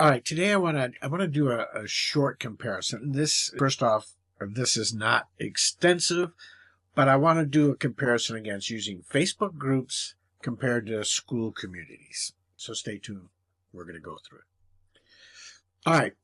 All right, today I want to do a short comparison. First off, this is not extensive, but I want to do a comparison against using Facebook groups compared to school communities. So stay tuned. We're going to go through it. All right.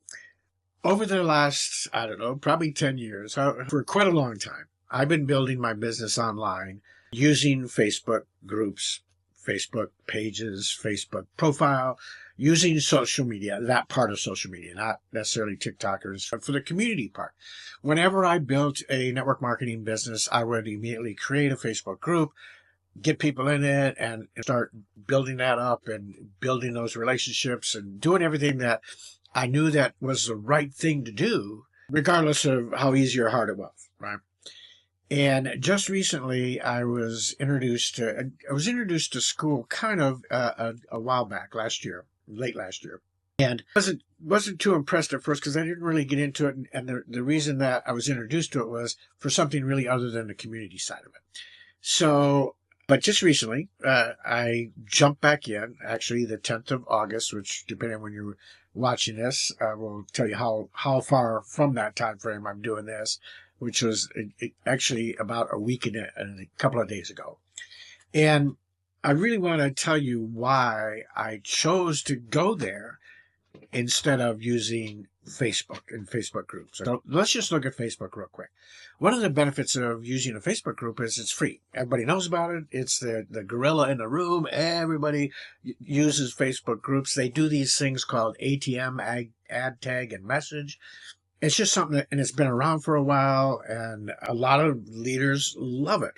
Over the last, I don't know, probably 10 years, for quite a long time, I've been building my business online using Facebook groups, Facebook pages, Facebook profile, using social media, that part of social media, not necessarily TikTokers, but for the community part. Whenever I built a network marketing business, I would immediately create a Facebook group, get people in it, and start building that up and building those relationships and doing everything that I knew that was the right thing to do, regardless of how easy or hard it was, right? And just recently, I was introduced to Skool kind of a while back, late last year, and wasn't too impressed at first because I didn't really get into it. And the reason that I was introduced to it was for something really other than the community side of it. So, but just recently, I jumped back in. Actually, the 10th of August, which depending on when you're watching this, will tell you how far from that time frame I'm doing this, which was actually about a week and a couple of days ago. And I really want to tell you why I chose to go there instead of using Facebook and Facebook groups. So let's just look at Facebook real quick. One of the benefits of using a Facebook group is it's free. Everybody knows about it. It's the gorilla in the room. Everybody uses Facebook groups. They do these things called ATM, add, tag, and message. It's just something and it's been around for a while, and a lot of leaders love it.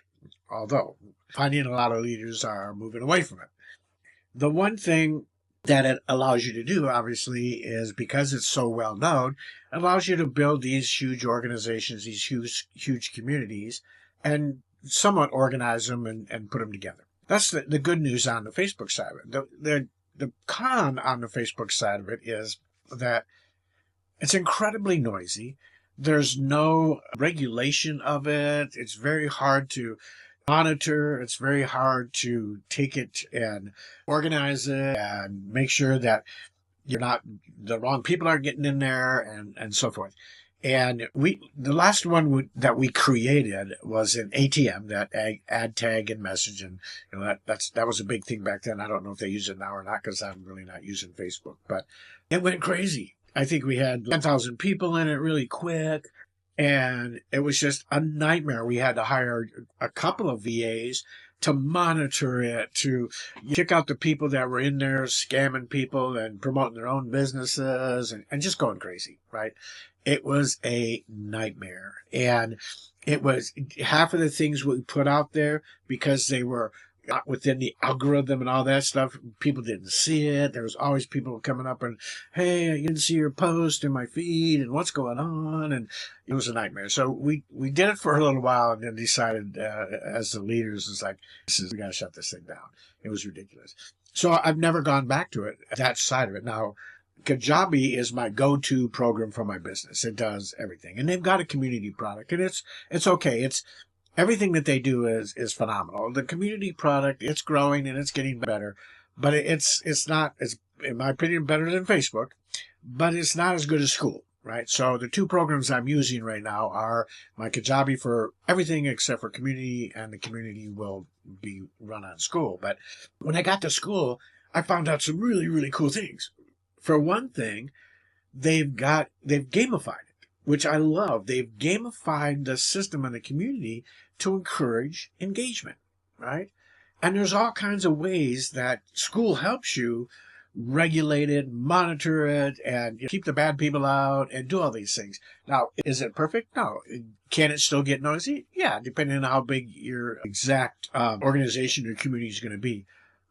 Although finding a lot of leaders are moving away from it. The one thing that it allows you to do, obviously, is because it's so well known, it allows you to build these huge organizations, these huge communities, and somewhat organize them and put them together. That's the good news on the Facebook side of it. The con on the Facebook side of it is that it's incredibly noisy. There's no regulation of it. It's very hard to monitor. It's very hard to take it and organize it and make sure that the wrong people aren't getting in there and so forth. And the last one that we created was an ATM, that add, tag, and message. And that was a big thing back then. I don't know if they use it now or not because I'm really not using Facebook, but it went crazy. I think we had 10,000 people in it really quick, and it was just a nightmare. We had to hire a couple of VAs to monitor it, to kick out the people that were in there scamming people and promoting their own businesses and just going crazy, right? It was a nightmare. And it was half of the things we put out there, because they were not within the algorithm and all that stuff, people didn't see it. There was always people coming up and, hey, I didn't see your post in my feed and what's going on, and it was a nightmare. So we did it for a little while and then decided as the leaders, it's like, we got to shut this thing down. It was ridiculous. So I've never gone back to it, that side of it. Now, Kajabi is my go-to program for my business. It does everything, and they've got a community product, and it's okay. Everything that they do is phenomenal. The community product, it's growing and it's getting better, but it's in my opinion, better than Facebook, but it's not as good as Skool, right? So the two programs I'm using right now are my Kajabi for everything except for community, and the community will be run on Skool. But when I got to Skool, I found out some really, really cool things. For one thing, they've gamified it, which I love. They've gamified the system and the community to encourage engagement, right? And there's all kinds of ways that Skool helps you regulate it, monitor it, and keep the bad people out and do all these things. Now, is it perfect? No. Can it still get noisy? Yeah, depending on how big your exact organization or community is going to be.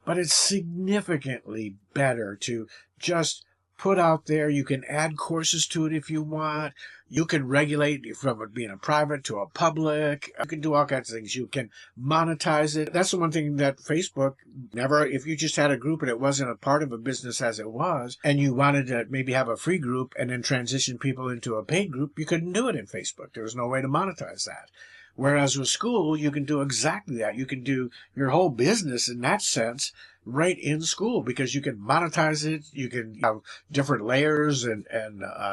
But it's significantly better to just put out there. You can add courses to it if you want. You can regulate from it being a private to a public. You can do all kinds of things. You can monetize it. That's the one thing that Facebook never, if you just had a group and it wasn't a part of a business as it was, and you wanted to maybe have a free group and then transition people into a paid group, you couldn't do it in Facebook. There was no way to monetize that. Whereas with Skool, you can do exactly that. You can do your whole business in that sense right in Skool, because you can monetize it. You can have different layers and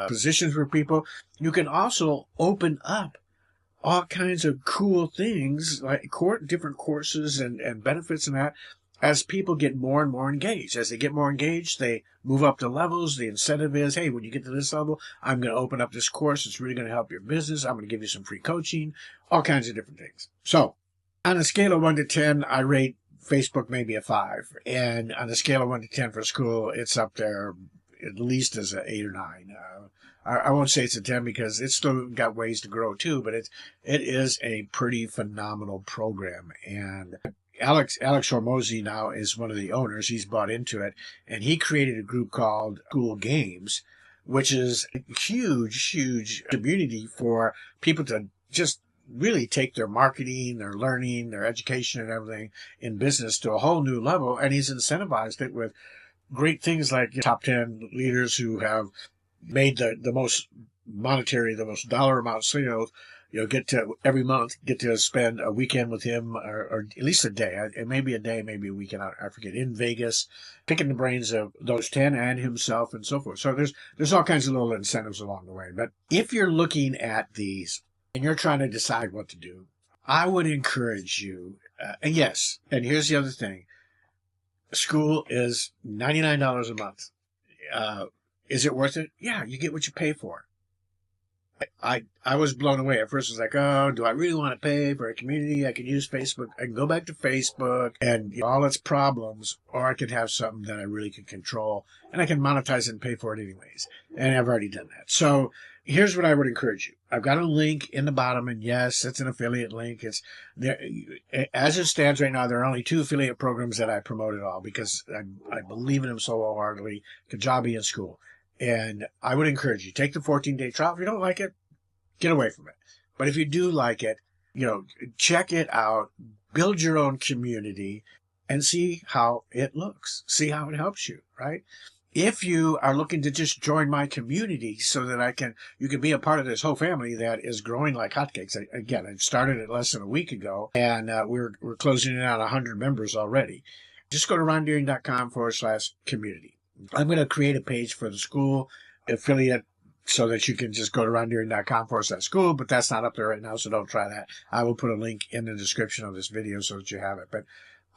positions for people. You can also open up all kinds of cool things like different courses and benefits and that, as people get more and more engaged. As they get more engaged, they move up the levels. The incentive is, hey, when you get to this level, I'm going to open up this course. It's really going to help your business. I'm going to give you some free coaching, all kinds of different things. So on a scale of 1 to 10, I rate Facebook maybe a 5. And on a scale of 1 to 10 for Skool, it's up there at least as an 8 or 9. I won't say it's a 10 because it's still got ways to grow too, but it is a pretty phenomenal program. And Alex Hormozy now is one of the owners. He's bought into it, and he created a group called Skool Games, which is a huge community for people to just really take their marketing, their learning, their education and everything in business to a whole new level. And he's incentivized it with great things like top 10 leaders who have made the most monetary, the most dollar amount sales, get to every month, get to spend a weekend with him, or at least a day. It may be a day, maybe a weekend, I forget, in Vegas, picking the brains of those 10 and himself and so forth. So there's all kinds of little incentives along the way. But if you're looking at these and you're trying to decide what to do, I would encourage you, and yes, and here's the other thing, Skool is $99 a month. Is it worth it? Yeah, you get what you pay for. I was blown away. At first, I was like, oh, do I really want to pay for a community? I can use Facebook. I can go back to Facebook and all its problems, or I can have something that I really can control, and I can monetize it and pay for it anyways. And I've already done that. So here's what I would encourage you. I've got a link in the bottom, and yes, it's an affiliate link. It's there. As it stands right now, there are only 2 affiliate programs that I promote at all because I believe in them so wholeheartedly, Kajabi and Skool. And I would encourage you, take the 14-day trial. If you don't like it, get away from it. But if you do like it, check it out, build your own community, and see how it looks. See how it helps you, right? If you are looking to just join my community so that you can be a part of this whole family that is growing like hotcakes. Again, I started it less than a week ago, and we're closing in on 100 members already. Just go to rondeering.com/community. I'm going to create a page for the Skool affiliate so that you can just go to rondeering.com/Skool, but that's not up there right now, so don't try that. I will put a link in the description of this video so that you have it. But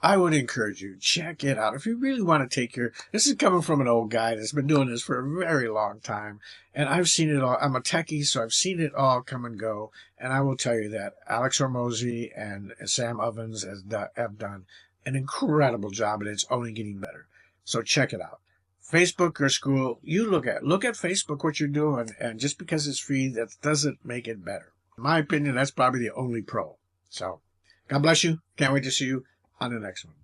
I would encourage you, check it out. If you really want to this is coming from an old guy that's been doing this for a very long time, and I've seen it all. I'm a techie, so I've seen it all come and go, and I will tell you that Alex Hormozy and Sam Ovens have done an incredible job, and it's only getting better. So check it out. Facebook or Skool, you look at Facebook, what you're doing, and just because it's free, that doesn't make it better. In my opinion, that's probably the only pro. So, God bless you. Can't wait to see you on the next one.